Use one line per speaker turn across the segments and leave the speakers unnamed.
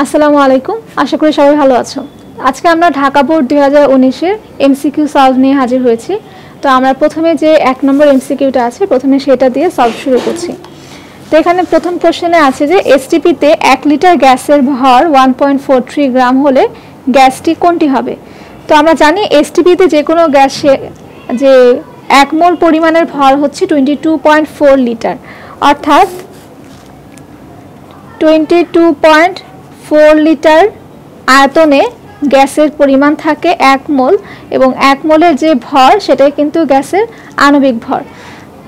আসসালামু আলাইকুম, আশা করি সবাই ভালো আছো। আজকে আমরা ঢাকা বোর্ড 2019 এর এমসিকিউ সলভ নিয়ে হাজির হয়েছি। তো আমরা প্রথমে যে 1 নম্বর এমসিকিউটা আছে প্রথমে সেটা দিয়ে সলভ শুরু করছি। তো এখানে প্রথম প্রশ্নে আছে যে এসটিপিতে 1 লিটার গ্যাসের ভর 1.43 গ্রাম হলে গ্যাসটি কোনটি হবে। তো আমরা জানি এসটিপিতে যে কোনো গ্যাসে যে 1 মোল পরিমাণের ভর হচ্ছে 22.4 লিটার, অর্থাৎ 22.4 লিটার আয়তনে গ্যাসের পরিমাণ থাকে 1 মোল, এবং 1 মোলের যে ভর সেটাই কিন্তু গ্যাসের আণবিক ভর।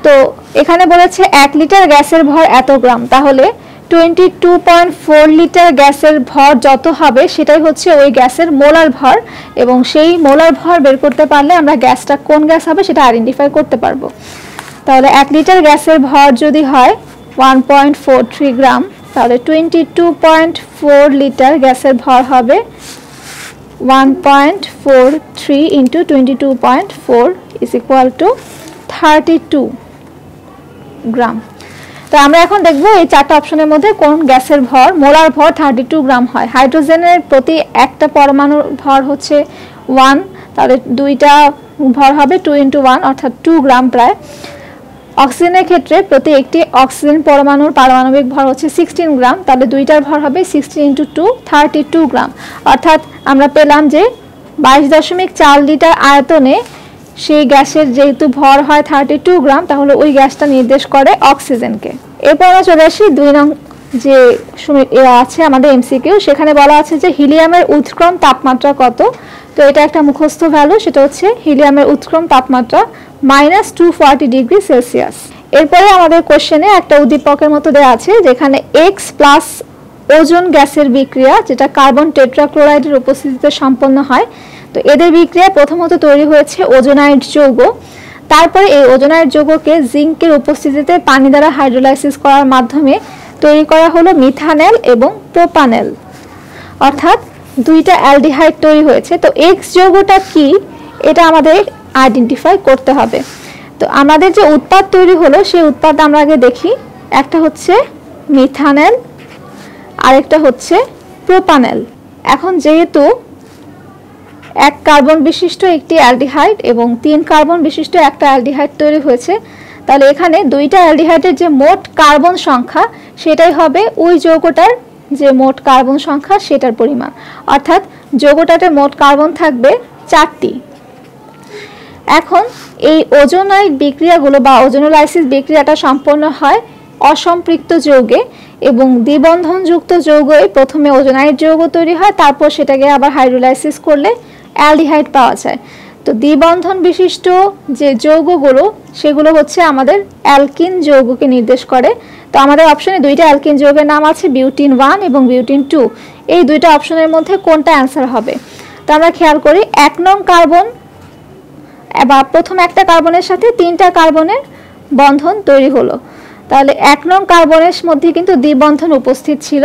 তো এখানে বলেছে 1 লিটার গ্যাসের ভর এত গ্রাম, তাহলে 22.4 লিটার গ্যাসের ভর যত হবে সেটাই হচ্ছে ওই গ্যাসের মোলার ভর, এবং সেই মোলার ভর বের করতে পারলে আমরা গ্যাসটা কোন গ্যাস হবে সেটা আইডেন্টিফাই করতে পারবো। তাহলে 1 লিটার গ্যাসের ভর যদি হয় 1.43 গ্রাম, তাহলে 22.4 লিটার গ্যাসের ভর হবে 1.43 ইন্টু 22.4 ইজ ইকুয়াল টু 32 গ্রাম। তো আমরা এখন দেখব এই চারটা অপশনের মধ্যে কোন গ্যাসের ভর মোলার ভর 32 গ্রাম হয়। হাইড্রোজেনের প্রতি একটা পরমাণুর ভর হচ্ছে 1, তাহলে দুইটা ভর হবে 2 ইন্টু 1 অর্থাৎ 2 গ্রাম প্রায়। অক্সিজেনের ক্ষেত্রে প্রতি একটি অক্সিজেন পরমাণুর পারমাণবিক ভর হচ্ছে 16 গ্রাম, তাহলে দুইটার ভর হবে 16 ইন্টু 2 32 গ্রাম, অর্থাৎ আমরা পেলাম যে 22.4 লিটার আয়তনে সেই গ্যাসের যেহেতু ভর হয় 32 গ্রাম, তাহলে ওই গ্যাসটা নির্দেশ করে অক্সিজেনকে। এরপর আমরা চলে আসি 2 নং যে আছে আমাদের এমসিকিউ, সেখানে বলা আছে যে হিলিয়ামের উৎক্রম তাপমাত্রা কত। তো এটা একটা মুখস্থ ভ্যালু, সেটা হচ্ছে হিলিয়ামের উৎক্রম তাপমাত্রা -240 ডিগ্রি সেলসিয়াস। এরপরে আমাদের কোশ্চেনে একটা উদ্দীপকের মতো দেওয়া আছে যেখানে এক্স প্লাস ওজোন গ্যাসের বিক্রিয়া যেটা কার্বন টেট্রাক্লোরাইডের উপস্থিতিতে সম্পন্ন হয়। তো এদের বিক্রিয়া প্রথমত তৈরি হয়েছে ওজোনাইড যৌগ, তারপরে এই ওজোনাইড যৌগকে জিঙ্কের উপস্থিতিতে পানি দ্বারা হাইড্রোলাইসিস করার মাধ্যমে তৈরি করা হলো মিথানেল এবং প্রোপানেল, অর্থাৎ দুইটা অ্যালডিহাইড তৈরি হয়েছে। তো এক্স যৌগটা কি এটা আমাদের আইডেন্টিফাই করতে হবে। তো আমাদের যে উৎপাদ তৈরি হলো সেই উৎপাদ আমরা আগে দেখি। একটা হচ্ছে মিথানেল, আরেকটা হচ্ছে প্রোপানেল। এখন যেহেতু 1 কার্বন বিশিষ্ট একটি অ্যালডিহাইড এবং 3 কার্বন বিশিষ্ট একটা অ্যালডিহাইড তৈরি হয়েছে, তাহলে এখানে দুইটা অ্যালডিহাইডের যে মোট কার্বন সংখ্যা সেটাই হবে ওই যৌগটার যে মোট কার্বন সংখ্যা সেটার পরিমাণ, অর্থাৎ যৌগটাতে মোট কার্বন থাকবে 4টি। এখন এই ওজোনাইড বিক্রিয়াগুলো বা ওজোনোলাইসিস বিক্রিয়াটা সম্পন্ন হয় অসম্পৃক্ত যৌগে, এবং দ্বিবন্ধনযুক্ত যৌগে প্রথমে ওজোনাইড যৌগ তৈরি হয়, তারপর সেটাকে আবার হাইড্রোলাইসিস করলে অ্যালডিহাইড পাওয়া যায়। তো দ্বিবন্ধন বিশিষ্ট যে যৌগগুলো সেগুলো হচ্ছে আমাদের অ্যালকিন যৌগকে নির্দেশ করে। তো আমাদের অপশনে দুইটা অ্যালকিন যৌগের নাম আছে, বিউটিন 1 এবং বিউটিন 2। এই দুইটা অপশনের মধ্যে কোনটা অ্যান্সার হবে। তো আমরা খেয়াল করি 1 নং কার্বন বা প্রথম একটা কার্বনের সাথে 3টা কার্বনের বন্ধন তৈরি হলো, তাহলে 1 নং কার্বনের মধ্যে কিন্তু দ্বিবন্ধন উপস্থিত ছিল,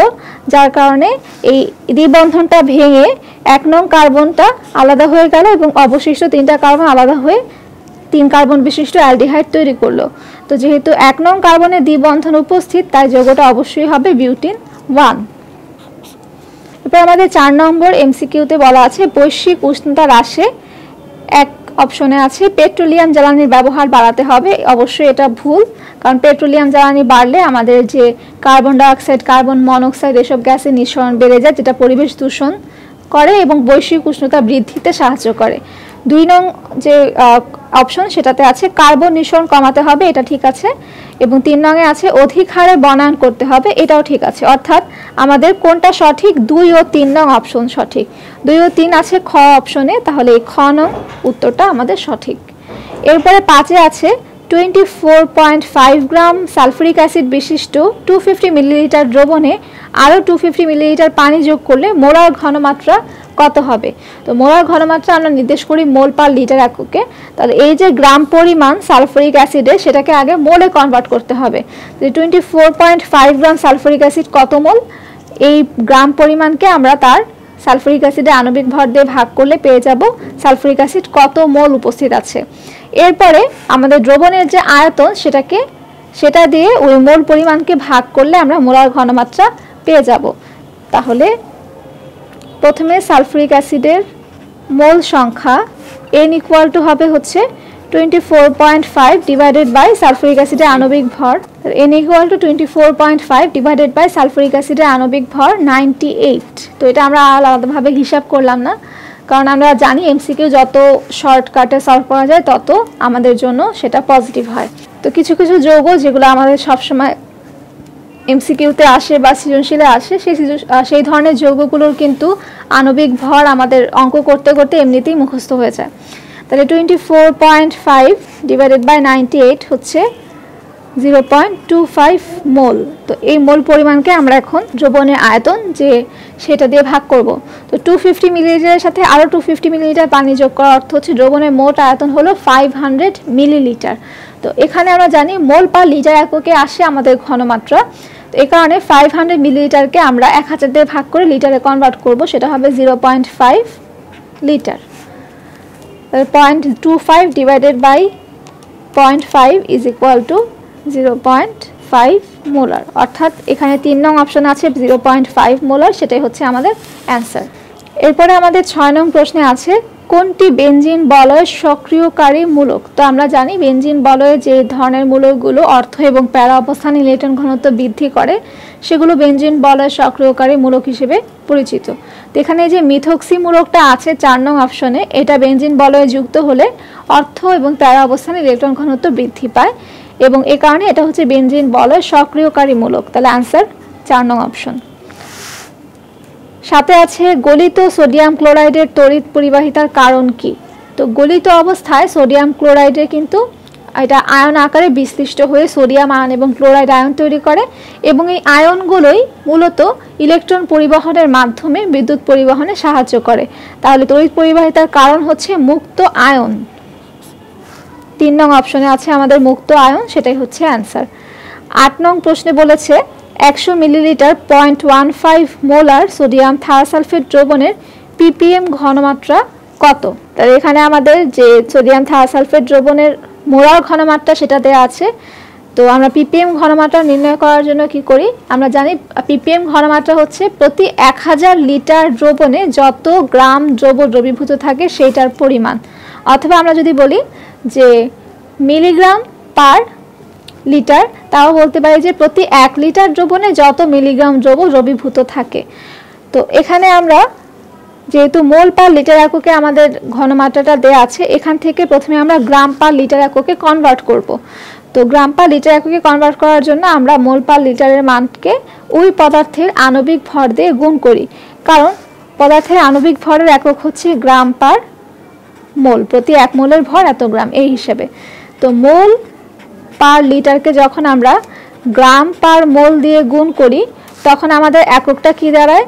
যার কারণে এই দ্বিবন্ধনটা ভেঙে 1 নং কার্বনটা আলাদা হয়ে গেল এবং অবশিষ্ট 3টা কার্বন আলাদা হয়ে 3 কার্বন বিশিষ্ট অ্যালডিহাইড তৈরি করলো। তো যেহেতু 1 নং কার্বনের দ্বিবন্ধন উপস্থিত, তাই যৌগটা অবশ্যই হবে বিউটিন 1। এরপর আমাদের 4 নম্বর এমসিকিউতে বলা আছে বৈশ্বিক উষ্ণতা হ্রাসে এক অপশনে আছে পেট্রোলিয়াম জ্বালানির ব্যবহার বাড়াতে হবে। অবশ্যই এটা ভুল, কারণ পেট্রোলিয়াম জ্বালানি বাড়লে আমাদের যে কার্বন ডাইঅক্সাইড, কার্বন মনোক্সাইড এসব গ্যাসের নিঃসরণ বেড়ে যায়, যেটা পরিবেশ দূষণ করে এবং বৈশ্বিক উষ্ণতা বৃদ্ধিতে সাহায্য করে। 2 নং যে অপশন সেটাতে আছে কার্বন নিঃসরণ কমাতে হবে, এটা ঠিক আছে, এবং 3 নংয়ে আছে অধিক হারে বনায়ন করতে হবে, এটাও ঠিক আছে। অর্থাৎ আমাদের কোনটা সঠিক, 2 ও 3 নং অপশন সঠিক। 2 ও 3 আছে খ অপশনে, তাহলে এই খ নং উত্তরটা আমাদের সঠিক। এরপরে 5-এ আছে 24.5 গ্রাম সালফারিক অ্যাসিড বিশিষ্ট 250 মিলিলিটার দ্রবণে আরও 250 মিলিলিটার পানি যোগ করলে মোলার ঘনমাত্রা কত হবে। তো মোলার ঘনমাত্রা আমরা নির্দেশ করি মোল পার লিটার এককে, তাহলে এই যে গ্রাম পরিমাণ সালফারিক অ্যাসিডের সেটাকে আগে মোলে কনভার্ট করতে হবে। 24.5 গ্রাম সালফারিক অ্যাসিড কত মোল, এই গ্রাম পরিমাণকে আমরা তার সালফারিক অ্যাসিডে আণবিক ভর দিয়ে ভাগ করলে পেয়ে যাব সালফারিক অ্যাসিড কত মোল উপস্থিত আছে। এরপরে আমাদের দ্রবণের যে আয়তন সেটা দিয়ে ওই মোল পরিমাণকে ভাগ করলে আমরা মোলার ঘনমাত্রা পেয়ে যাব। তাহলে প্রথমে সালফুরিক অ্যাসিডের মোল সংখ্যা n ইকুয়াল টু হবে হচ্ছে 24.5 ডিভাইডেড বাই সালফুরিক অ্যাসিডের আণবিক ভর। n equal to 24.5 divided by sulphuric অ্যাসিডের আণবিক ভর 98। তো এটা আমরা আলাদাভাবে হিসাব করলাম না, কারণ আমরা জানি এমসিকিউ যত শর্টকাটে সলভ করা যায় তত আমাদের জন্য সেটা পজিটিভ হয়। তো কিছু কিছু যৌগ যেগুলো আমাদের সবসময় এমসিকিউতে আসে বা সৃজনশীলে আসে, সেই ধরনের যৌগগুলোর কিন্তু আণবিক ভর আমাদের অঙ্ক করতে করতে এমনিতেই মুখস্থ হয়ে যায়। তাহলে 24.5 ডিভাইডেড বাই 98 হচ্ছে 0.25 মোল। তো এই মোল পরিমাণকে আমরা এখন দ্রবণের আয়তন যে সেটা দিয়ে ভাগ করব। তো 250 মিলিলিটারের সাথে আরও 250 মিলিলিটার পানি যোগ করার অর্থ হচ্ছে দ্রবণের মোট আয়তন হলো 500 মিলিলিটার। তো এখানে আমরা জানি মোল পার লিটার এককে আসে আমাদের ঘনমাত্রা। তো এই কারণে 500 মিলিলিটারকে আমরা 1000 দিয়ে ভাগ করে লিটারে কনভার্ট করব, সেটা হবে 0.5 litre. 0.25 divided by 0.5 is equal to 0.5 molar, অর্থাৎ এখানে 3 নং অপশন আছে 0.5 মোলার, সেটাই হচ্ছে আমাদের অ্যান্সার। এরপরে আমাদের 6 নং প্রশ্নে আছে কোনটি বেনজিন বলয়ের সক্রিয়কারী মূলক। তো আমরা জানি বেনজিন বলয়ে যে ধরনের মূলকগুলো অর্থ এবং প্যারা অবস্থানে ইলেকট্রন ঘনত্ব বৃদ্ধি করে সেগুলো বেনজিন বলয়ের সক্রিয়কারী মূলক হিসেবে পরিচিত। তো এখানে যে মিথক্সি মূলকটা আছে 4 নং অপশনে, এটা বেনজিন বলয়ে যুক্ত হলে অর্থ এবং প্যারা অবস্থানে ইলেকট্রন ঘনত্ব বৃদ্ধি পায় এবং এ কারণে এটা হচ্ছে বেনজিন বলয়ের সক্রিয়কারী মূলক। তাহলে আনসার 4 নং অপশন। সাথে আছে গলিত সোডিয়াম ক্লোরাইডের তড়িৎ পরিবাহিতার কারণ কি। তো গলিত অবস্থায় সোডিয়াম ক্লোরাইডের কিন্তু এটা আয়ন আকারে বিশ্লিষ্ট হয়ে সোডিয়াম আয়ন এবং ক্লোরাইড আয়ন তৈরি করে এবং এই আয়নগুলোই মূলত ইলেকট্রন পরিবহনের মাধ্যমে বিদ্যুৎ পরিবহনে সাহায্য করে। তাহলে তড়িৎ পরিবাহিতার কারণ হচ্ছে মুক্ত আয়ন। 3 নং অপশনে আছে আমাদের মুক্ত আয়ন, সেটাই হচ্ছে অ্যান্সার। 8 নং প্রশ্নে বলেছে 100 মিলিলিটার 0.15 মোলার সোডিয়াম থায়োসালফেট দ্রবণের পিপিএম ঘনমাত্রা কত। তাহলে এখানে আমাদের যে সোডিয়াম থায়োসালফেট দ্রবণের মোলার ঘনমাত্রা সেটা দেওয়া আছে। তো আমরা পিপিএম ঘনমাত্রা নির্ণয় করার জন্য কি করি, আমরা জানি পিপিএম ঘনমাত্রা হচ্ছে প্রতি 1000 লিটার দ্রবণে যত গ্রাম দ্রব্য দ্রবীভূত থাকে সেইটার পরিমাণ, অথবা আমরা যদি বলি যে মিলিগ্রাম পার লিটার, তাও বলতে পারি যে প্রতি 1 লিটার দ্রবণে যত মিলিগ্রাম দ্রব্য দ্রবীভূত থাকে। তো এখানে আমরা যেহেতু মোল পার লিটার এককে আমাদের ঘনমাত্রাটা দেওয়া আছে, এখান থেকে প্রথমে আমরা গ্রাম পার লিটার এককে কনভার্ট করব। তো গ্রাম পার লিটার এককে কনভার্ট করার জন্য আমরা মোল পার লিটারের মানকে ওই পদার্থের আণবিক ভর দিয়ে গুণ করি, কারণ পদার্থের আণবিক ভরের একক হচ্ছে গ্রাম পার মোল, প্রতি 1 মোলের ভর এত গ্রাম এই হিসেবে। তো মোল পার লিটারকে যখন আমরা গ্রাম পার মোল দিয়ে গুণ করি তখন আমাদের এককটা কি দাঁড়ায়,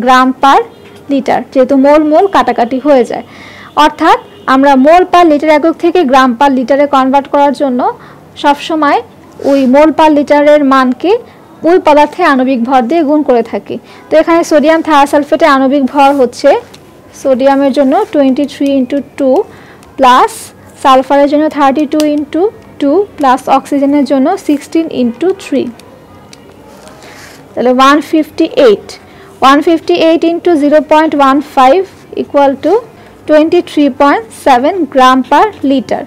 গ্রাম পার লিটার, যেহেতু মোল মোল কাটাকাটি হয়ে যায়। অর্থাৎ আমরা মোল পার লিটার একক থেকে গ্রাম পার লিটারে কনভার্ট করার জন্য সবসময় ওই মোল পার লিটারের মানকে ওই পদার্থের আণবিক ভর দিয়ে গুণ করে থাকি। তো এখানে সোডিয়াম থায়োসালফেটের আণবিক ভর হচ্ছে সোডিয়ামের জন্য 23 × 2 প্লাস সালফারের জন্য 32 × 2 প্লাস অক্সিজেনের জন্য 16 × 3, তাহলে 158 × 0.15 equal to 23.7 gram per litre.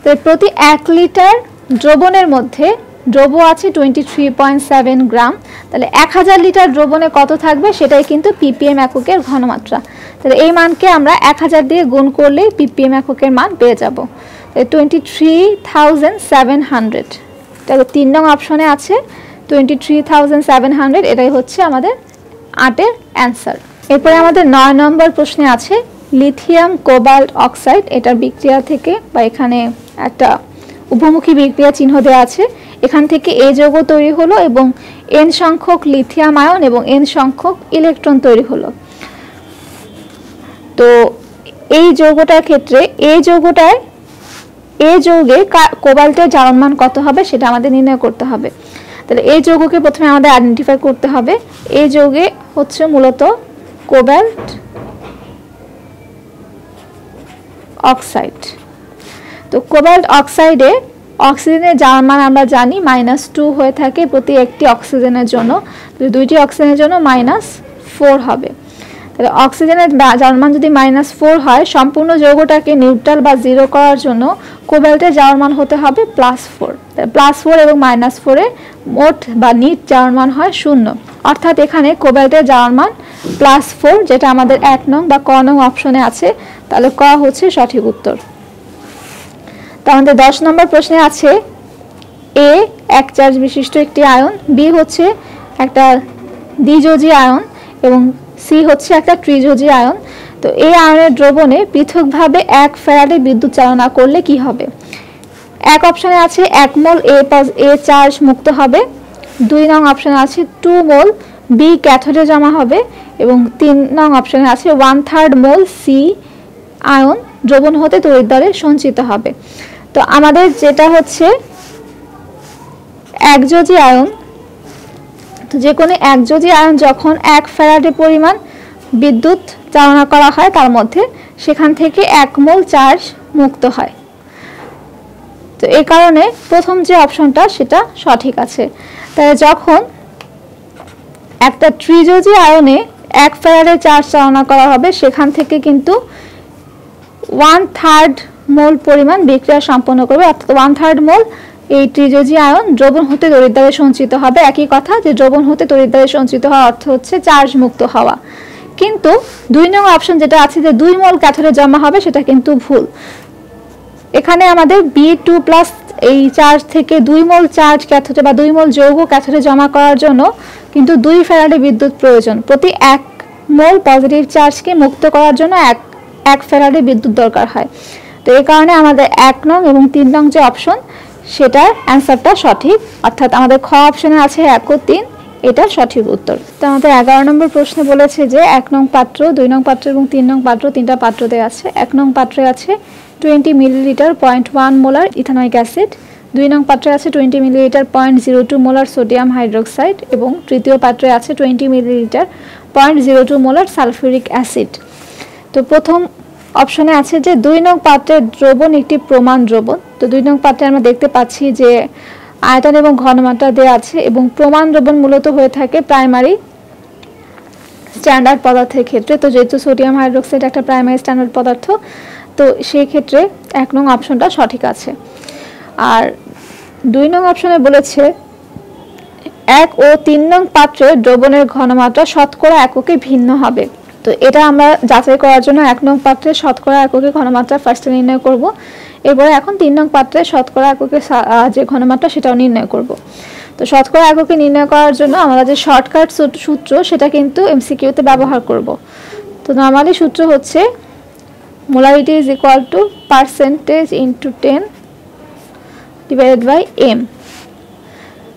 তো প্রতি 1 লিটার দ্রবণের মধ্যে দ্রব্য আছে 23.7 গ্রাম, তাহলে 1000 লিটার দ্রবণে কত থাকবে সেটাই কিন্তু পিপিএম এককের ঘনমাত্রা। তাহলে এই মানকে আমরা 1000 দিয়ে গুণ করলেই পিপিএম এককের মান পেয়ে যাব, 23,700। তাহলে 3 নং অপশনে আছে 23,700, এটাই হচ্ছে আমাদের 8-এর অ্যান্সার। এরপরে আমাদের 9 নম্বর প্রশ্নে আছে লিথিয়াম কোবাল্ট অক্সাইড, এটার বিক্রিয়া থেকে বা এখানে একটা উভমুখী বিক্রিয়া চিহ্ন দেওয়া আছে, এখান থেকে এ যৌগ তৈরি হলো এবং n সংখ্যক লিথিয়াম আয়ন এবং n সংখ্যক ইলেকট্রন তৈরি হলো। তো এই যৌগটার ক্ষেত্রে এই যৌগে কোবাল্টের জারণ মান কত হবে সেটা আমাদের নির্ণয় করতে হবে। তাহলে এই যৌগকে প্রথমে আমাদের আইডেন্টিফাই করতে হবে। এই যৌগে হচ্ছে মূলত কোবাল্ট অক্সাইড। তো কোবাল্ট অক্সাইডে অক্সিজেনের যাওয়ার মান আমরা জানি -2 হয়ে থাকে প্রতি একটি অক্সিজেনের জন্য, দুইটি অক্সিজেনের জন্য -4 হবে। তাহলে অক্সিজেনের যাওয়ার মান যদি -4 হয়, সম্পূর্ণ যৌগটাকে নিউট্রাল বা জিরো করার জন্য কোবাল্টের যাওয়ার মান হতে হবে +4। +4 এবং -4 এর মোট বা নিট যাওয়ার মান হয় 0, অর্থাৎ এখানে কোবাল্টের যাওয়ার মান +4, যেটা আমাদের 1 নং বা ক নং অপশনে আছে। তাহলে ক হচ্ছে সঠিক উত্তর। তো আমাদের 10 নম্বর প্রশ্নে আছে এ এক চার্জ বিশিষ্ট একটি আয়ন, বি হচ্ছে একটা দ্বিযোজী আয়ন এবং সি হচ্ছে একটা ত্রিযোজী আয়ন। তো এই আয়নের দ্রবণে পৃথকভাবে 1 ফ্যারাডে বিদ্যুৎ চালনা করলে কি হবে? এক অপশনে আছে 1 মোল এ চার্জ মুক্ত হবে, 2 নং অপশনে আছে 2 মোল বি ক্যাথোডে জমা হবে এবং 3 নং অপশনে আছে 1/3 মোল সি আয়ন দ্রবণ হতে তড়িৎদ্বারে সঞ্চিত হবে। তো আমাদের যেটা হচ্ছে একযোজী আয়ন, তো যে কোনো একযোজী আয়ন যখন 1 ফ্যারাডে পরিমাণ বিদ্যুৎ চালনা করা হয় তার মধ্যে, সেখান থেকে 1 মোল চার্জ মুক্ত হয়। তো এই কারণে প্রথম যে অপশনটা সেটা সঠিক আছে। তাই যখন একটা ত্রিযোজী আয়নে 1 ফ্যারাডে চার্জ চালনা করা হবে, সেখান থেকে কিন্তু 1/3 মোল পরিমাণ বিক্রিয়া সম্পন্ন করবে, অর্থাৎ 1/3 মোল এই ত্রিযোজী আয়ন দ্রবণ হতে তড়িৎদ্বারে সঞ্চিত হবে। একই কথা যে দ্রবণ হতে তড়িৎদ্বারে সঞ্চিত হওয়ার অর্থ হচ্ছে চার্জ মুক্ত হওয়া। কিন্তু 2 নং অপশন যেটা আছে যে 2 মোল ক্যাথোডে জমা হবে, সেটা কিন্তু ভুল। এখানে আমাদের B2+ এই চার্জ থেকে 2 মোল চার্জ ক্যাথোডে বা 2 মোল যৌগ ক্যাথোডে জমা করার জন্য কিন্তু 2 ফ্যারাডে বিদ্যুৎ প্রয়োজন। প্রতি 1 মোল পজিটিভ চার্জকে মুক্ত করার জন্য 1 ফ্যারাডে বিদ্যুৎ দরকার হয়। তো এই কারণে আমাদের 1 নং এবং 3 নং যে অপশন সেটার অ্যান্সারটা সঠিক, অর্থাৎ আমাদের খ অপশনে আছে 1 ও 3, এটা সঠিক উত্তর। তো আমাদের 11 নম্বর প্রশ্নে বলেছে যে 1 নং পাত্র, 2 নং পাত্র এবং 3 নং পাত্র, 3টা পাত্র দেওয়া আছে। 1 নং পাত্রে আছে 20 মিলিলিটার 0.1 মোলার ইথানোয়িক অ্যাসিড, 2 নং পাত্রে আছে 20 মিলিলিটার 0.02 মোলার সোডিয়াম হাইড্রোক্সাইড এবং তৃতীয় পাত্রে আছে 20 মিলিলিটার 0.02 মোলার সালফিউরিক অ্যাসিড। তো প্রথম অপশনে আছে যে 2 নং পাত্রের দ্রবণ একটি প্রমাণ দ্রবণ। তো 2 নং পাত্রে আমরা দেখতে পাচ্ছি যে আয়তন এবং ঘনমাত্রা দেওয়া আছে এবং প্রমাণ দ্রবণ মূলত হয়ে থাকে প্রাইমারি স্ট্যান্ডার্ড পদার্থের ক্ষেত্রে। তো যেহেতু সোডিয়াম হাইড্রোক্সাইড একটা প্রাইমারি স্ট্যান্ডার্ড পদার্থ, তো সেই ক্ষেত্রে 1 নং অপশনটা সঠিক আছে। আর 2 নং অপশনে বলেছে 1 ও 3 নং পাত্রের দ্রবণের ঘনমাত্রা শতকরা এককে ভিন্ন হবে। তো এটা আমরা যাচাই করার জন্য 1 নং পাত্রের শতকরা এককে ঘনমাত্রা ফার্স্টে নির্ণয় করব, এরপরে এখন 3 নং পাত্রের শতকরা এককে যে ঘনমাত্রা সেটাও নির্ণয় করব। তো শতকরা এককে নির্ণয় করার জন্য আমরা যে শর্টকাট সূত্র সেটা কিন্তু এমসিকিউতে ব্যবহার করব। তো নরমালি সূত্র হচ্ছে molarity is equal to percentage into 10 divided by m।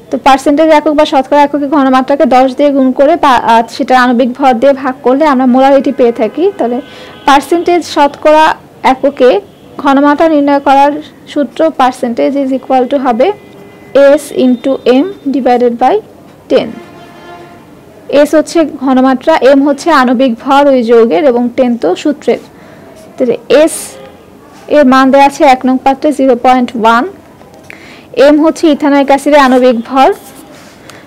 তো পার্সেন্টেজ একক বা শতকরা এককে ঘনমাত্রাকে 10 দিয়ে গুণ করে সেটা আণবিক ভর দিয়ে ভাগ করলে আমরা মোলারিটি পেয়ে থাকি। তাহলে পার্সেন্টেজ শতকরা এককে ঘনমাত্রা নির্ণয় করার সূত্র পার্সেন্টেজ ইজ ইকুয়াল টু হবে s into m divided by 10। s হচ্ছে ঘনমাত্রা, m হচ্ছে আণবিক ভর ওই যৌগের এবং 10 তো সূত্রের। তাহলে s এর মান দেওয়া আছে 1 নং পাত্রে 0.1, m হচ্ছে ইথানোয়িক অ্যাসিডের আণবিক ভর।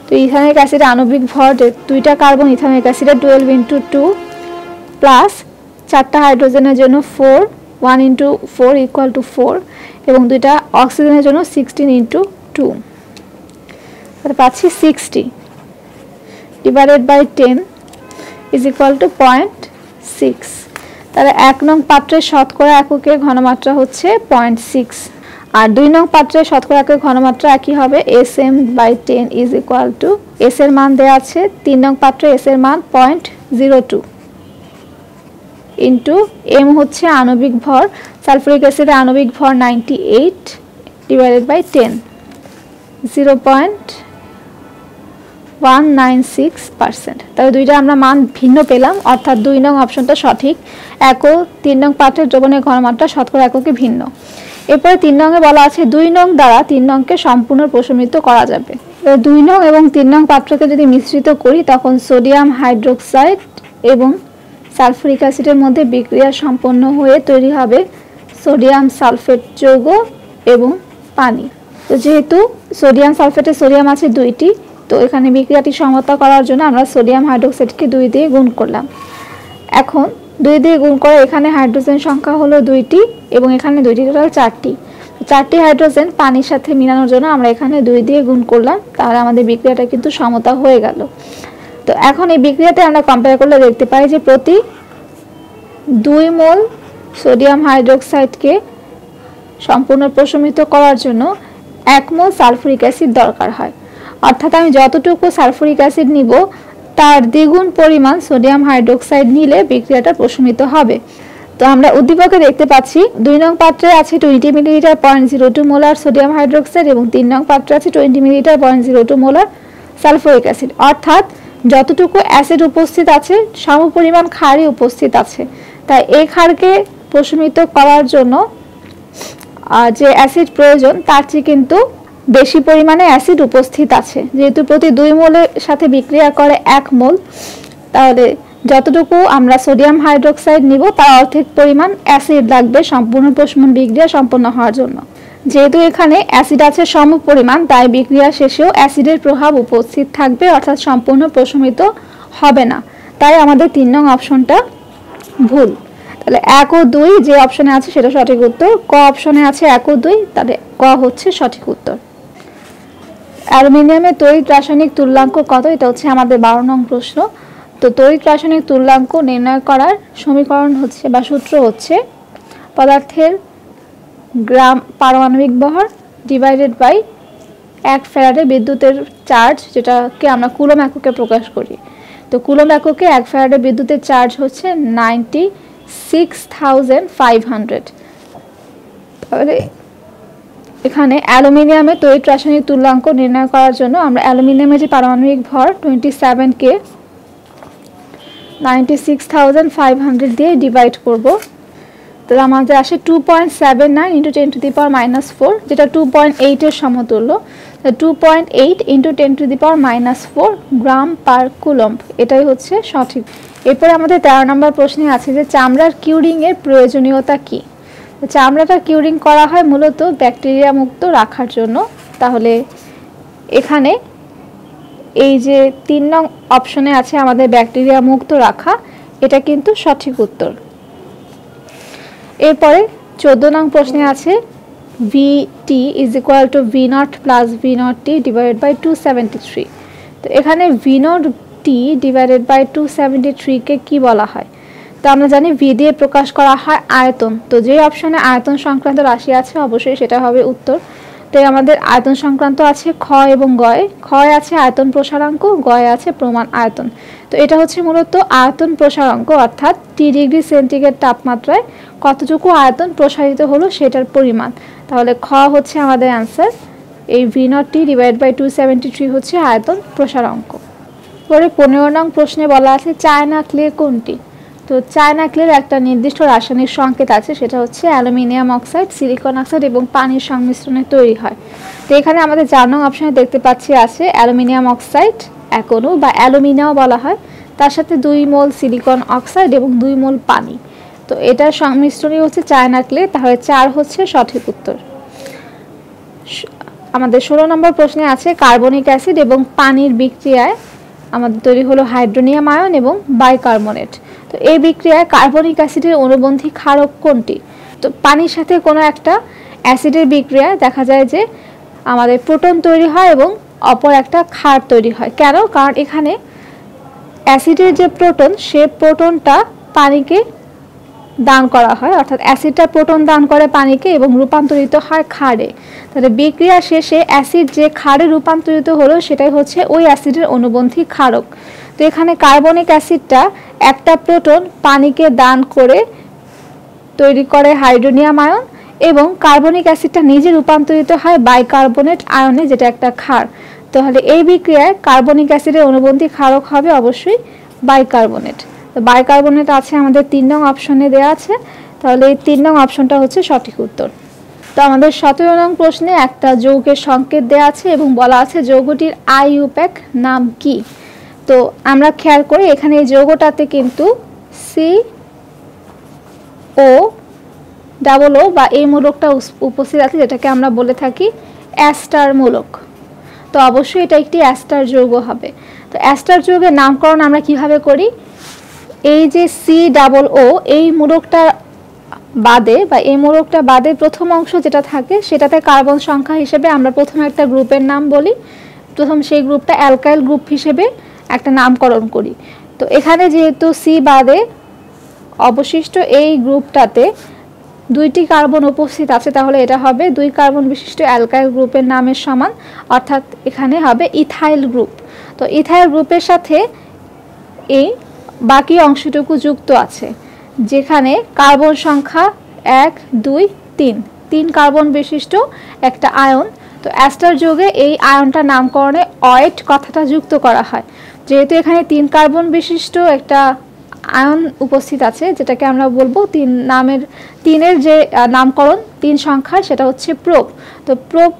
তো ইথানোয়িক অ্যাসিডের আণবিক ভর, 2টা কার্বন ইথানোয়িক অ্যাসিডের 12 ইন্টু 2 প্লাস 4টা হাইড্রোজেনের জন্য 4, 1 ইন্টু 4 ইকুয়াল টু 4 এবং 2টা অক্সিজেনের জন্য 16 ইন্টু 2, তাহলে পাচ্ছি 60 divided by 10 is equal to 0.6। তাহলে 1 নং পাত্রের শতকরা এককের ঘনমাত্রা হচ্ছে 0.6 আর 2 নং পাত্রের শতকরা এককের ঘনমাত্রা একই হবে, Sm/10 is equal two S এর মান দেওয়া আছে 3 নং পাত্রে S এর মান 0.02 ইন্টু m হচ্ছে আণবিক ভর, সালফিউরিক অ্যাসিডের আণবিক ভর 98 ডিভাইডেড বাই 10 0.196%। তাহলে দুইটা আমরা মান ভিন্ন পেলাম, অর্থাৎ 2 নং অপশনটা সঠিক। 1 ও 3 নং পাত্রের দ্রবণের ঘনমাত্রা শতকরা এককে ভিন্ন। এরপরে 3 নংয়ে বলা আছে 2 নং দ্বারা 3 নংকে সম্পূর্ণ প্রশমিত করা যাবে। 2 নং এবং 3 নং পাত্রকে যদি মিশ্রিত করি তখন সোডিয়াম হাইড্রোক্সাইড এবং সালফিউরিক অ্যাসিডের মধ্যে বিক্রিয়া সম্পন্ন হয়ে তৈরি হবে সোডিয়াম সালফেট যৌগ এবং পানি। তো যেহেতু সোডিয়াম সালফেটে সোডিয়াম আছে 2টি, তো এখানে বিক্রিয়াটি সমতা করার জন্য আমরা সোডিয়াম হাইড্রোক্সাইডকে 2 দিয়ে গুণ করলাম। এখন 2 দিয়ে গুণ করে এখানে হাইড্রোজেন সংখ্যা হলো 2টি এবং এখানে 2টি, টোটাল 4টি। 4টি হাইড্রোজেন পানির সাথে মিলানোর জন্য আমরা এখানে 2 দিয়ে গুণ করলাম, তাহলে আমাদের বিক্রিয়াটা কিন্তু সমতা হয়ে গেল। তো এখন এই বিক্রিয়াতে আমরা কম্পেয়ার করলে দেখতে পাই যে প্রতি 2 মোল সোডিয়াম হাইড্রোক্সাইডকে সম্পূর্ণ প্রশমিত করার জন্য 1 মোল সালফুরিক অ্যাসিড দরকার হয়। অর্থাৎ আমি যতটুকু সালফুরিক অ্যাসিড নিব তার দ্বিগুণ পরিমাণ সোডিয়াম হাইড্রোক্সাইড নিলে বিক্রিয়াটা প্রশমিত হবে। তো আমরা উদ্দীপকে দেখতে পাচ্ছি 2 নং পাত্রে আছে 20 মিলিলিটার 0.02 মোলার সোডিয়াম হাইড্রোক্সাইড এবং 3 নং পাত্রে আছে 20 মিলিলিটার 0.02 মোলার সালফুরিক অ্যাসিড। অর্থাৎ যতটুকু অ্যাসিড উপস্থিত আছে সমপরিমাণ ক্ষারই উপস্থিত আছে। তাই এই ক্ষারকে প্রশমিত করার জন্য যে অ্যাসিড প্রয়োজন তার চেয়ে কিন্তু বেশি পরিমাণে অ্যাসিড উপস্থিত আছে। যেহেতু প্রতি 2 মোলের সাথে বিক্রিয়া করে 1 মোল, তাহলে যতটুকু আমরা সোডিয়াম হাইড্রোক্সাইড নিব তার অর্ধেক পরিমাণ অ্যাসিড লাগবে সম্পূর্ণ প্রশমন বিক্রিয়া সম্পন্ন হওয়ার জন্য। যেহেতু এখানে অ্যাসিড আছে সম পরিমাণ, তাই বিক্রিয়া শেষেও অ্যাসিডের প্রভাব উপস্থিত থাকবে, অর্থাৎ সম্পূর্ণ প্রশমিত হবে না। তাই আমাদের 3 নং অপশনটা ভুল। তাহলে 1 ও 2 যে অপশনে আছে সেটা সঠিক উত্তর। ক অপশনে আছে 1 ও 2, তাহলে ক হচ্ছে সঠিক উত্তর। অ্যালুমিনিয়ামের তড়িৎ রাসায়নিক তুল্যাঙ্ক কত? এটা হচ্ছে আমাদের 12 নং প্রশ্ন। তো তড়িৎ রাসায়নিক তুল্যাঙ্ক নির্ণয় করার সমীকরণ হচ্ছে বা সূত্র হচ্ছে পদার্থের গ্রাম পারমাণবিক ভর ডিভাইডেড বাই 1 ফ্যারাডে বিদ্যুতের চার্জ, যেটাকে আমরা কুলম এককে প্রকাশ করি। তো কুলম এককে 1 ফ্যারাডে বিদ্যুতের চার্জ হচ্ছে 96,500। তাহলে এখানে অ্যালুমিনিয়ামের তড়িৎ রাসায়নিক তুল্যাঙ্ক নির্ণয় করার জন্য আমরা অ্যালুমিনিয়ামের যে পারমাণবিক ভর 27 কে 96,500 দিয়ে ডিভাইড করব। তাহলে আমাদের আসে 2.79 × 10⁻⁴, যেটা 2.8 এর সমতুল্য। 2.8 × 10⁻⁴ গ্রাম পার কুলম্ব, এটাই হচ্ছে সঠিক। এরপরে আমাদের 13 নম্বর প্রশ্নে আছে যে চামড়ার কিউরিং এর প্রয়োজনীয়তা কি? চামড়াটা কিউরিং করা হয় মূলত ব্যাকটেরিয়া মুক্ত রাখার জন্য। তাহলে এখানে এই যে 3 নং অপশনে আছে আমাদের ব্যাকটেরিয়া মুক্ত রাখা, এটা কিন্তু সঠিক উত্তর। এরপরে 14 নং প্রশ্নে আছে VT = V0 + V0T / 273। তো এখানে V0T / 273 কে কি বলা হয়? তো আমরা জানি V দিয়ে প্রকাশ করা হয় আয়তন। তো যে অপশনে আয়তন সংক্রান্ত রাশি আছে অবশ্যই সেটা হবে উত্তর। তাই আমাদের আয়তন সংক্রান্ত আছে খ এবং গয়ে। খয়ে আছে আয়তন প্রসারাঙ্ক, গয়ে আছে প্রমাণ আয়তন। তো এটা হচ্ছে মূলত আয়তন প্রসারাঙ্ক, অর্থাৎ T°C তাপমাত্রায় কতটুকু আয়তন প্রসারিত হলো সেটার পরিমাণ। তাহলে খ হচ্ছে আমাদের অ্যান্সার। এই V0T / 273 হচ্ছে আয়তন প্রসারাঙ্ক। পরে 15 নং প্রশ্নে বলা আছে চায়না ক্লে কোনটি? তো চায়না ক্লের একটা নির্দিষ্ট রাসায়নিক সংকেত আছে, সেটা হচ্ছে অ্যালুমিনিয়াম অক্সাইড, সিলিকন অক্সাইড এবং পানির সংমিশ্রণে তৈরি হয়। তো এখানে আমাদের 4 নং অপশনে দেখতে পাচ্ছি আছে অ্যালুমিনিয়াম অক্সাইড 1 অণু বা অ্যালুমিনাও বলা হয়, তার সাথে 2 মোল সিলিকন অক্সাইড এবং 2 মোল পানি। তো এটার সংমিশ্রণই হচ্ছে চায়না ক্লে, তাহলে 4 হচ্ছে সঠিক উত্তর। আমাদের 16 নম্বর প্রশ্নে আছে কার্বনিক অ্যাসিড এবং পানির বিক্রিয়ায় আমাদের তৈরি হলো হাইড্রোনিয়াম আয়ন এবং বাইকার্বনেট। তো এই বিক্রিয়ায় কার্বনিক অ্যাসিডের অনুবন্ধী ক্ষারক কোনটি? তো পানির সাথে কোনো একটা অ্যাসিডের বিক্রিয়ায় দেখা যায় যে আমাদের প্রোটন তৈরি হয় এবং অপর একটা ক্ষার তৈরি হয়। কেন? কারণ এখানে অ্যাসিডের যে প্রোটন, সে প্রোটনটা পানিকে দান করা হয়, অর্থাৎ অ্যাসিডটা প্রোটন দান করে পানিকে এবং রূপান্তরিত হয় ক্ষারে। তাহলে বিক্রিয়া শেষে অ্যাসিড যে ক্ষারে রূপান্তরিত হলো সেটাই হচ্ছে ওই অ্যাসিডের অনুবন্ধী ক্ষারক। তো এখানে কার্বনিক অ্যাসিডটা একটা প্রোটন পানিকে দান করে তৈরি করে হাইড্রোনিয়াম আয়ন এবং কার্বনিক অ্যাসিডটা নিজে রূপান্তরিত হয় বাইকার্বনেট আয়নে, যেটা একটা ক্ষার। তাহলে এই বিক্রিয়ায় কার্বনিক অ্যাসিডের অনুবন্ধী ক্ষারক হবে অবশ্যই বাইকার্বনেট। তো বাইকার্বনেট আছে আমাদের 3 নং অপশনে দেওয়া আছে, তাহলে এই 3 নং অপশনটা হচ্ছে সঠিক উত্তর। তো আমাদের 17 নং প্রশ্নে একটা যৌগের সংকেত দেওয়া আছে এবং বলা আছে যৌগটির আইইউপ্যাক নাম কি? তো আমরা খেয়াল করি এখানে এই যৌগটাতে কিন্তু CO বা এই মূলকটা উপস্থিত আছে, যেটাকে আমরা বলে থাকি অ্যাস্টার মূলক, তো অবশ্যই এটা একটি অ্যাস্টার যৌগ হবে। তো অ্যাস্টার যৌগের নামকরণ আমরা কিভাবে করি, এই যে COO এই মূলকটা বাদে বা এই মূলকটা বাদে প্রথম অংশ যেটা থাকে সেটাতে কার্বন সংখ্যা হিসেবে আমরা প্রথমে একটা গ্রুপের নাম বলি, প্রথম সেই গ্রুপটা অ্যালকাইল গ্রুপ হিসেবে একটা নামকরণ করি। তো এখানে যেহেতু সি বাদে অবশিষ্ট এই গ্রুপটাতে 2টি কার্বন উপস্থিত আছে, তাহলে এটা হবে 2 কার্বন বিশিষ্ট অ্যালকাইল গ্রুপের নামের সমান, অর্থাৎ এখানে হবে ইথাইল গ্রুপ। তো ইথাইল গ্রুপের সাথে এই বাকি অংশটুকু যুক্ত আছে, যেখানে কার্বন সংখ্যা 1 2 3 কার্বন বিশিষ্ট একটা আয়ন। তো অ্যাস্টার যৌগে এই আয়নটা নামকরণে অয়েট কথাটা যুক্ত করা হয়, যেহেতু এখানে 3 কার্বন বিশিষ্ট একটা আয়ন উপস্থিত আছে, যেটাকে আমরা বলবো 3-এর যে নামকরণ 3 সংখ্যা সেটা হচ্ছে প্রোপ। তো প্রোপ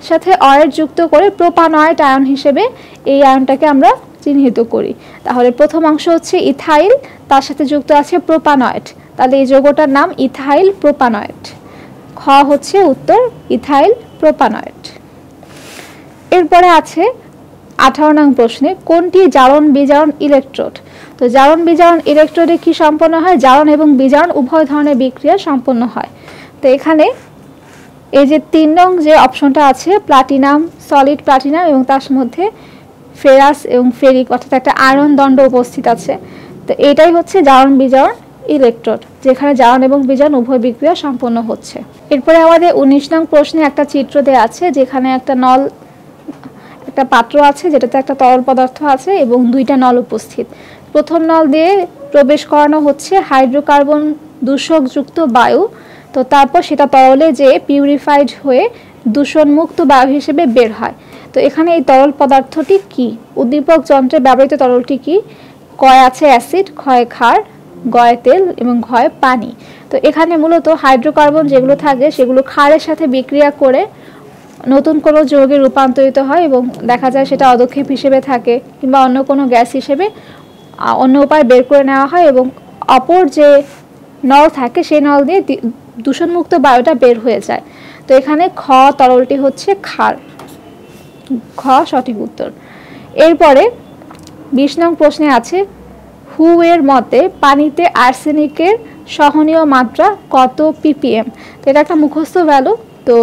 সাথে অয়েট যুক্ত করে প্রোপানয়েট আয়ন হিসেবে এই আয়নটাকে আমরা চিহ্নিত করি। তাহলে প্রথম অংশ হচ্ছে ইথাইল, তার সাথে যুক্ত আছে প্রোপানয়েট, তাহলে এই যৌগটার নাম ইথাইল প্রোপানয়েট। খ হচ্ছে উত্তর, ইথাইল প্রোপানয়েট। এরপরে আছে 18 নং প্রশ্নে, কোনটি জারণ বিজারণ ইলেকট্রোড? তো জারণ বিজারণ ইলেকট্রোডে কি সম্পন্ন হয়? জারণ এবং বিজারণ উভয় ধরনের বিক্রিয়া সম্পন্ন হয়। তো এখানে এই যে 3 নং যে অপশনটা আছে, প্লাটিনাম, সলিড প্লাটিনাম এবং তার মধ্যে ফেরাস এবং ফেরিক অর্থাৎ একটা আয়রন দণ্ড উপস্থিত আছে। তো এটাই হচ্ছে জারণ বিজারণ ইলেকট্রোড, যেখানে জারণ এবং বিজারণ উভয় বিক্রিয়া সম্পন্ন হচ্ছে। এরপরে আমাদের 19 নং প্রশ্নে একটা চিত্র দেওয়া আছে, যেখানে একটা পাত্র আছে, যেটাতে একটা তরল পদার্থ আছে এবং 2টা নল উপস্থিত। প্রথম নল দিয়ে প্রবেশ করানো হচ্ছে হাইড্রোকার্বন দূষকযুক্ত বায়ু, তো তারপর সেটা তরলে যে পিউরিফাইড হয়ে দূষণমুক্ত বায়ু হিসেবে বের হয়। তো এখানে এই তরল পদার্থটি কি? উদ্দীপক যন্ত্রে ব্যবহৃত তরলটি কি? কয় আছে অ্যাসিড, ক্ষয় ক্ষার, গয় তেল এবং ঘয় পানি। তো এখানে মূলত হাইড্রোকার্বন যেগুলো থাকে সেগুলো ক্ষারের সাথে বিক্রিয়া করে নতুন কোনো যৌগে রূপান্তরিত হয় এবং দেখা যায় সেটা অদক্ষেপ হিসেবে থাকে কিংবা অন্য কোনো গ্যাস হিসেবে অন্য উপায় বের করে নেওয়া হয় এবং অপর যে নল থাকে সেই নল দিয়ে দূষণমুক্ত বায়ুটা বের হয়ে যায়। তো এখানে খ তরলটি হচ্ছে ক্ষার, খ সঠিক উত্তর। এরপরে 20 নং প্রশ্নে আছে, হু এর মতে পানিতে আর্সেনিকের সহনীয় মাত্রা কত ppm? তো এটা একটা মুখস্থ ভ্যালু। তো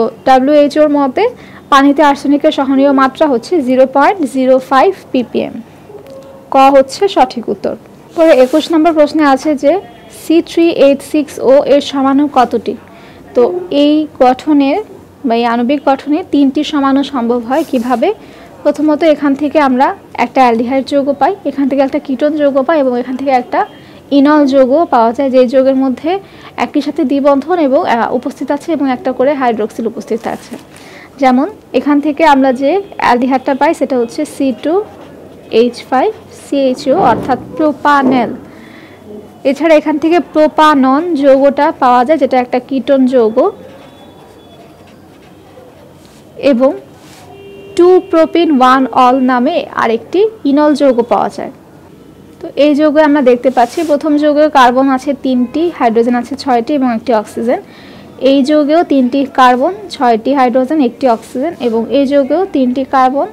WHO এর মতে পানিতে আর্সেনিকের সহনীয় মাত্রা হচ্ছে 0.05 ppm। ক হচ্ছে সঠিক উত্তর। পরে 21 নম্বর প্রশ্নে আছে যে C3H6O এর সমাণু কতটি? তো এই গঠনের বা এই আণবিক গঠনে 3টি সমাণু সম্ভব হয়। কিভাবে? প্রথমত এখান থেকে আমরা একটা অ্যালডিহাইড যৌগ পাই, এখান থেকে একটা কিটোন যৌগ পাই এবং এখান থেকে একটা ইনল যৌগ পাওয়া যায়, যে যৌগের মধ্যে একটির সাথে দ্বিবন্ধন এবং উপস্থিত আছে এবং একটা করে হাইড্রোক্সিল উপস্থিত আছে। যেমন এখান থেকে আমরা যে অ্যালডিহাইডটা পাই সেটা হচ্ছে C2H5CHO অর্থাৎ প্রোপানেল। এছাড়া এখান থেকে প্রোপানন যৌগটা পাওয়া যায়, যেটা একটা কিটোন যৌগ, এবং 2-propene-1-ol নামে আরেকটি ইনল যৌগ পাওয়া যায়। তো এই যৌগে আমরা দেখতে পাচ্ছি প্রথম যৌগে কার্বন আছে 3টি, হাইড্রোজেন আছে 6টি এবং একটি অক্সিজেন। এই যৌগেও 3টি কার্বন, 6টি হাইড্রোজেন, একটি অক্সিজেন, এবং এই যৌগেও 3টি কার্বন,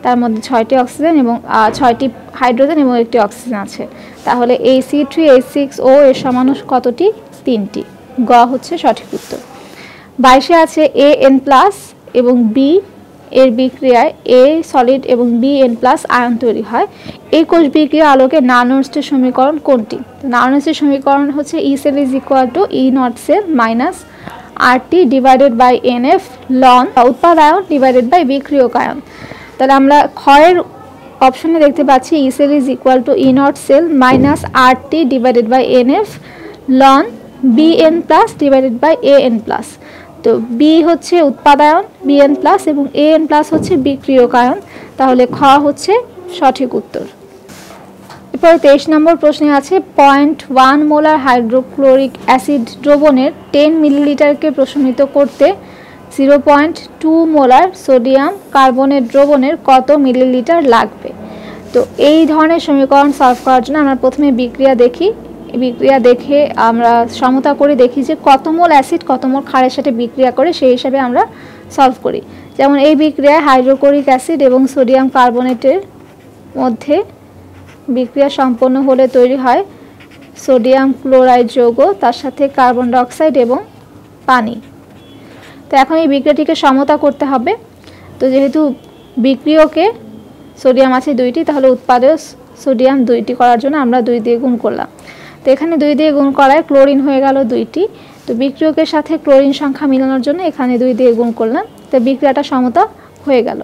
তার মধ্যে 6টি অক্সিজেন এবং 6টি হাইড্রোজেন এবং একটি অক্সিজেন আছে। তাহলে এই C3H6O এর সমাণু কতটি? 3টি। গ হচ্ছে সঠিক উত্তর। 22-এ আছে AN+ এবং B এর বিক্রিয়ায় A সলিড এবং BN+ আয়ন তৈরি হয়। এই কোষ বিক্রিয়া আলোকে নার্নস্টের সমীকরণ কোনটি? তো নার্নস্টের সমীকরণ হচ্ছে E cell is equal to E naught cell minus RT divided by NF ln উৎপাদায়ন divided by বিক্রিয়ক আয়ন। তাহলে আমরা ক্ষয়ের অপশনে দেখতে পাচ্ছি E cell is equal to E naught cell minus RT divided by NF ln BN+ divided by AN+। তো B হচ্ছে উৎপাদায়ন BN+ এবং AN+ হচ্ছে বিক্রিয়ক আয়ন, তাহলে খ হচ্ছে সঠিক উত্তর। এরপরে 23 নম্বর প্রশ্নে আছে 0.1 মোলার হাইড্রোক্লোরিক অ্যাসিড দ্রবণের 10 মিলিলিটারকে প্রশমিত করতে 0.2 মোলার সোডিয়াম কার্বনের দ্রবণের কত মিলিলিটার লাগবে? তো এই ধরনের সমীকরণ সলভ করার জন্য আমরা প্রথমে বিক্রিয়া দেখি, বিক্রিয়া দেখে আমরা সমতা করে দেখি যে কত মোল অ্যাসিড কত মোল ক্ষারের সাথে বিক্রিয়া করে, সেই হিসাবে আমরা সলভ করি। যেমন এই বিক্রিয়ায় হাইড্রোক্লোরিক অ্যাসিড এবং সোডিয়াম কার্বনেটের মধ্যে বিক্রিয়া সম্পন্ন হলে তৈরি হয় সোডিয়াম ক্লোরাইড যৌগ, তার সাথে কার্বন ডাই অক্সাইড এবং পানি। তো এখন এই বিক্রিয়াটিকে সমতা করতে হবে। তো যেহেতু বিক্রিয়কে সোডিয়াম আছে 2টি, তাহলে উৎপাদেয় সোডিয়াম 2টি করার জন্য আমরা 2 দিয়ে গুণ করলাম। তো এখানে 2 দিয়ে গুণ করায় ক্লোরিন হয়ে গেল 2টি। তো বিক্রিয়কের সাথে ক্লোরিন সংখ্যা মিলানোর জন্য এখানে 2 দিয়ে গুণ করলাম। তো বিক্রিয়াটা সমতা হয়ে গেল।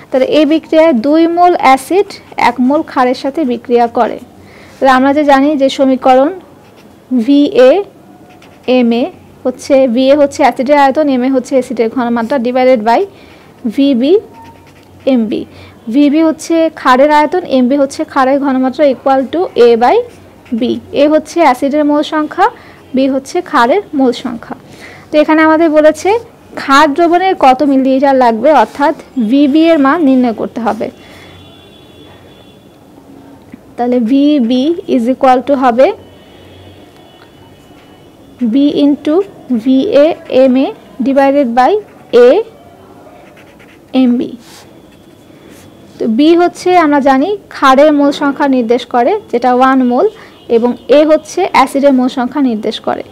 তাহলে এই বিক্রিয়ায় 2 মোল অ্যাসিড 1 মোল ক্ষারের সাথে বিক্রিয়া করে। তাহলে আমরা যে জানি যে সমীকরণ VA হচ্ছে VA হচ্ছে অ্যাসিডের আয়তন, MA হচ্ছে অ্যাসিডের ঘনমাত্রা ডিভাইডেড বাই VB VB হচ্ছে ক্ষারের আয়তন, MB হচ্ছে ক্ষারের ঘনমাত্রা ইকুয়াল টু A/B। A হচ্ছে অ্যাসিডের মোল সংখ্যা, B হচ্ছে ক্ষারের মোল সংখ্যা। তো এখানে আমাদের বলেছে ক্ষার দ্রবণের কত মিলিলিটার লাগবে, অর্থাৎ VB এর মান নির্ণয় করতে হবে। তাহলে VB ইজ ইকুয়াল টু হবে B into VA/MA divided by A/MB। তো B হচ্ছে আমরা জানি ক্ষারের মোল সংখ্যা নির্দেশ করে, যেটা 1 মোল, এবং A হচ্ছে অ্যাসিডের মোল সংখ্যা নির্দেশ করে।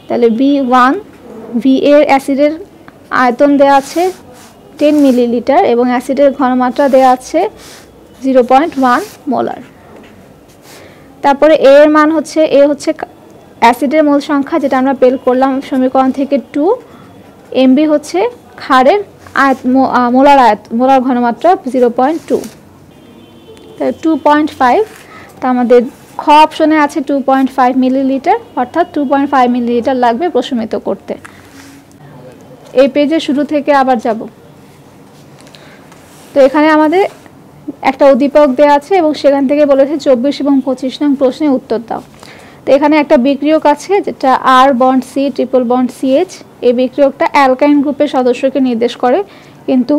তাহলে B1 VA এর অ্যাসিডের আয়তন দেওয়া আছে 10 মিলিলিটার এবং অ্যাসিডের ঘনমাত্রা দেওয়া আছে 0.1 মোলার। তারপরে A এর মান হচ্ছে A হচ্ছে অ্যাসিডের মোল সংখ্যা, যেটা আমরা বের করলাম সমীকরণ থেকে 2। MB হচ্ছে ক্ষারের মোলার ঘনমাত্রা 0.2, 2.5। তা আমাদের খ অপশনে আছে 2.5 মিলিলিটার, অর্থাৎ 2.5 মিলিলিটার লাগবে প্রশমিত করতে। এই পেজে শুরু থেকে আবার যাব। তো এখানে আমাদের একটা উদ্দীপক দেওয়া আছে এবং সেখান থেকে বলেছে 24 এবং 25 নং প্রশ্নে উত্তর দাও। তো এখানে একটা বিক্রিয়ক আছে যেটা R bond C triple bond CH। এই বিক্রিয়কটা অ্যালকাইন গ্রুপের সদস্যকে নির্দেশ করে, কিন্তু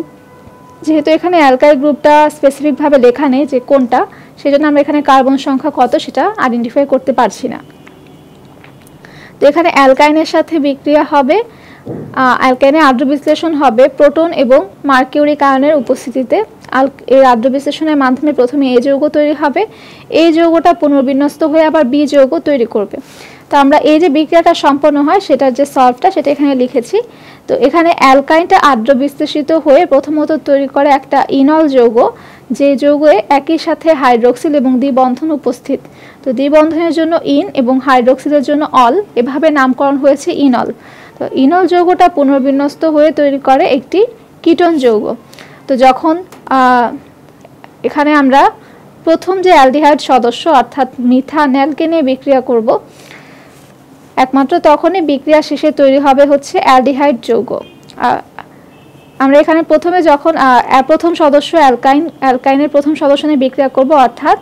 যেহেতু এখানে অ্যালকাইল গ্রুপটা স্পেসিফিকভাবে লেখা নেই যে কোনটা, সেজন্য আমরা এখানে কার্বন সংখ্যা কত সেটা আইডেন্টিফাই করতে পারছি না। তো এখানে অ্যালকাইনের সাথে বিক্রিয়া হবে, অ্যালকাইনে আদ্র বিশ্লেষণ হবে প্রোটন এবং মার্কিউরিক আয়নের উপস্থিতিতে। এই আদ্র বিশ্লেষণের মাধ্যমে প্রথমে A যৌগ তৈরি হবে, এই যৌগটা পুনর্বিন্যস্ত হয়ে আবার B যৌগ তৈরি করবে। তো আমরা এই যে বিক্রিয়াটা সম্পন্ন হয় সেটার যে সলভটা সেটা এখানে লিখেছি। তো এখানে অ্যালকাইনটা আদ্র বিশ্লেষিত হয়ে প্রথমত তৈরি করে একটা ইনল যৌগ, যে যৌগে একই সাথে হাইড্রোক্সিল এবং দ্বিবন্ধন উপস্থিত। তো দ্বিবন্ধনের জন্য ইন এবং হাইড্রোক্সিলের জন্য অল, এভাবে নামকরণ হয়েছে ইনল। তো ইনল যৌগটা পুনর্বিন্যস্ত হয়ে তৈরি করে একটি কিটোন যৌগ। তো যখন এখানে আমরা প্রথম যে অ্যালডিহাইড সদস্য অর্থাৎ মিথানলকে নিয়ে বিক্রিয়া করব, একমাত্র তখনই বিক্রিয়া শেষে তৈরি হবে হচ্ছে অ্যালডিহাইড যৌগ। আমরা এখানে প্রথমে যখন প্রথম সদস্য অ্যালকাইনের প্রথম সদস্য নিয়ে বিক্রিয়া করব অর্থাৎ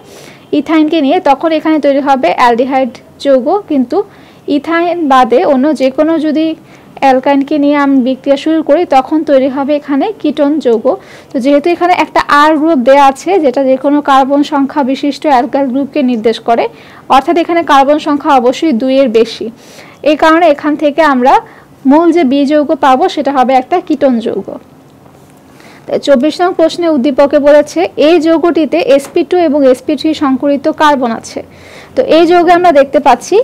ইথাইনকে নিয়ে, তখন এখানে তৈরি হবে অ্যালডিহাইড যৌগ। কিন্তু ইথাইন বাদে অন্য যে কোনো যদি অ্যালকাইনকে নিয়ে আমি বিক্রিয়া শুরু করি তখন তৈরি হবে এখানে কিটোন যৌগ। তো যেহেতু এখানে একটা R গ্রুপ দেওয়া আছে যেটা যে কোনো কার্বন সংখ্যা বিশিষ্ট অ্যালকাইল গ্রুপকে নির্দেশ করে, অর্থাৎ এখানে কার্বন সংখ্যা অবশ্যই 2 এর বেশি। এই কারণে এখান থেকে আমরা মূল যে B যৌগ পাবো সেটা হবে একটা কিটোন যৌগ। 24 নং প্রশ্নে উদ্দীপকে বলেছে এই যৌগটিতে sp2 এবং sp3 সংকরিত কার্বন আছে। তো এই যৌগে আমরা দেখতে পাচ্ছি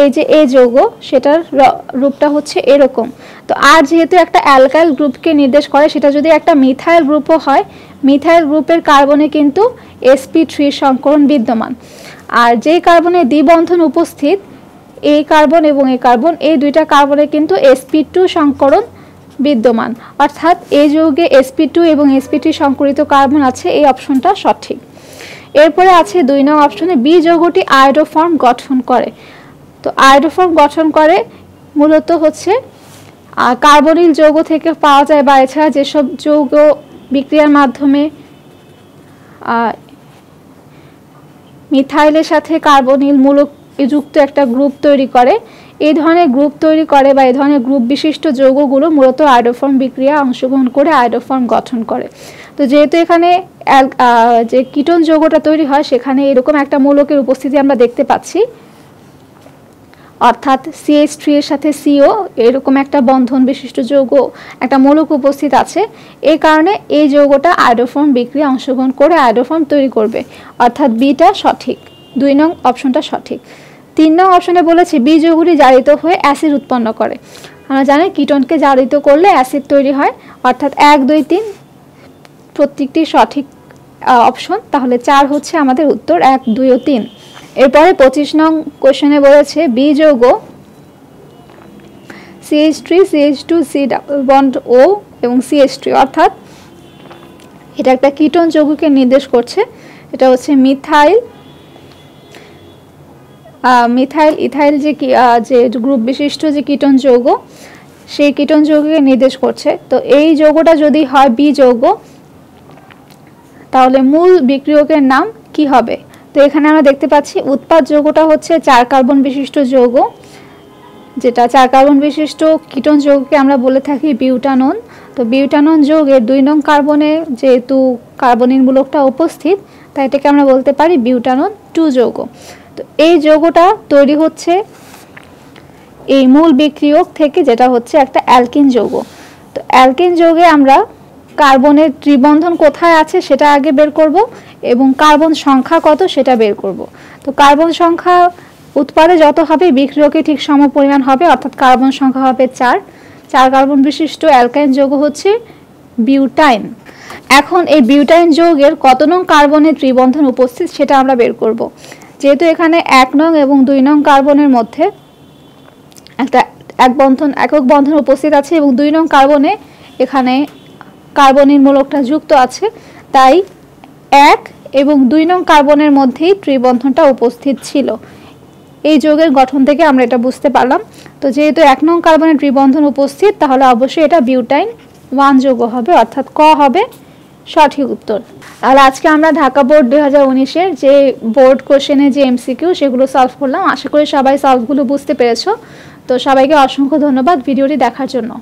এই যে এই যৌগ, সেটার রূপটা হচ্ছে এরকম। তো আর যেহেতু একটা অ্যালকাইল গ্রুপকে নির্দেশ করে, সেটা যদি একটা মিথাইল গ্রুপও হয়, মিথাইল গ্রুপের কার্বনে কিন্তু sp3 সংকরণ বিদ্যমান। আর যেই কার্বনে দ্বিবন্ধন উপস্থিত, এই কার্বন এবং এই কার্বন, এই দুইটা কার্বনে কিন্তু sp2 সংকরণ বিদ্যমান, অর্থাৎ এই যৌগে sp2 এবং sp3 সংকরিত কার্বন আছে। এই অপশনটা সঠিক। এরপরে আছে 2 নং অপশনে বি যৌগটি আয়োডোফর্ম গঠন করে। তো আয়োডোফর্ম গঠন করে মূলত হচ্ছে কার্বনিল যৌগ থেকে পাওয়া যায়, বা এছাড়া যেসব যৌগ বিক্রিয়ার মাধ্যমে মিথাইলের সাথে কার্বনিল মূলক যুক্ত একটা গ্রুপ তৈরি করে, এই ধরনের গ্রুপ তৈরি করে বা এই ধরনের গ্রুপ বিশিষ্ট যৌগগুলো মূলত আয়োডোফর্ম বিক্রিয়া অংশগ্রহণ করে আয়োডোফর্ম গঠন করে। তো যেহেতু এখানে যে কিটোন যৌগটা তৈরি হয় সেখানে এরকম একটা মূলকের উপস্থিতি আমরা দেখতে পাচ্ছি, অর্থাৎ CH3 এর সাথে CO এরকম একটা বন্ধন বিশিষ্ট যৌগ একটা মূলক উপস্থিত আছে, এই কারণে এই যৌগটা আয়োডোফর্ম বিক্রিয়া অংশগ্রহণ করে আয়োডোফর্ম তৈরি করবে, অর্থাৎ বিটা সঠিক, 2 নং অপশনটা সঠিক। 3 নং অপশনে বলেছে বি যৌগটি জারিত হয়ে অ্যাসিড উৎপন্ন করে। আমরা জানি কিটোনকে জারিত করলে অ্যাসিড তৈরি হয়, অর্থাৎ 1 2 3 প্রত্যেকটি সঠিক অপশন, তাহলে 4 হচ্ছে আমাদের উত্তর, 1 2 ও 3। এরপরে 25 নং কোশ্চেনে বলেছে বি যৌগ CH3 CH2 C double bond O এবং CH3, অর্থাৎ এটা একটা কিটোন যৌগকে নির্দেশ করছে। এটা হচ্ছে মিথাইল ইথাইল যে গ্রুপ বিশিষ্ট যে কিটোন যৌগ, সেই কিটোন যৌগকে নির্দেশ করছে। তো এই যৌগটা যদি হয় বি যৌগ, তাহলে মূল বিক্রিয়কের নাম কি হবে? তো এখানে আমরা দেখতে পাচ্ছি উৎপাদ যৌগটা হচ্ছে 4 কার্বন বিশিষ্ট যৌগ, যেটা 4 কার্বন বিশিষ্ট কিটোন যৌগকে আমরা বলে থাকি বিউটানন। তো বিউটানন যৌগের 2 নং কার্বনে যেহেতু কার্বনিন মূলকটা উপস্থিত, তাই এটাকে আমরা বলতে পারি বিউটানন 2 যৌগ। তো এই যৌগটা তৈরি হচ্ছে এই মূল বিক্রিয়ক থেকে, যেটা হচ্ছে একটা অ্যালকিন যৌগ। তো অ্যালকিন যৌগে আমরা কার্বনের ত্রিবন্ধন কোথায় আছে সেটা আগে বের করব এবং কার্বন সংখ্যা কত সেটা বের করব। তো কার্বন সংখ্যা উৎপাদে যত হবে বিক্রিয়কে ঠিক সমপরিমাণ হবে, অর্থাৎ কার্বন সংখ্যা হবে 4 কার্বন বিশিষ্ট অ্যালকাইন যৌগ হচ্ছে বিউটাইন। এখন এই বিউটাইন যৌগের কত নং কার্বনের ত্রিবন্ধন উপস্থিত সেটা আমরা বের করব। যেহেতু এখানে 1 নং এবং 2 নং কার্বনের মধ্যে একটা একক বন্ধন উপস্থিত আছে এবং 2 নং কার্বনে এখানে কার্বনিন মূলকটা যুক্ত আছে, তাই 1 এবং 2 নং কার্বনের মধ্যেই ত্রিবন্ধনটা উপস্থিত ছিল। এই যৌগের গঠন থেকে আমরা এটা বুঝতে পারলাম। তো যেহেতু 1 নং কার্বনের ত্রিবন্ধন উপস্থিত, তাহলে অবশ্যই এটা বিউটাইন 1 যৌগ হবে, অর্থাৎ ক হবে সঠিক উত্তর। আর আজকে আমরা ঢাকা বোর্ড 2019-এর যে বোর্ড কোশ্চেনে যে MCQ সেগুলো সলভ করলাম। আশা করি সবাই সলভগুলো বুঝতে পেরেছো। তো সবাইকে অসংখ্য ধন্যবাদ ভিডিওটি দেখার জন্য।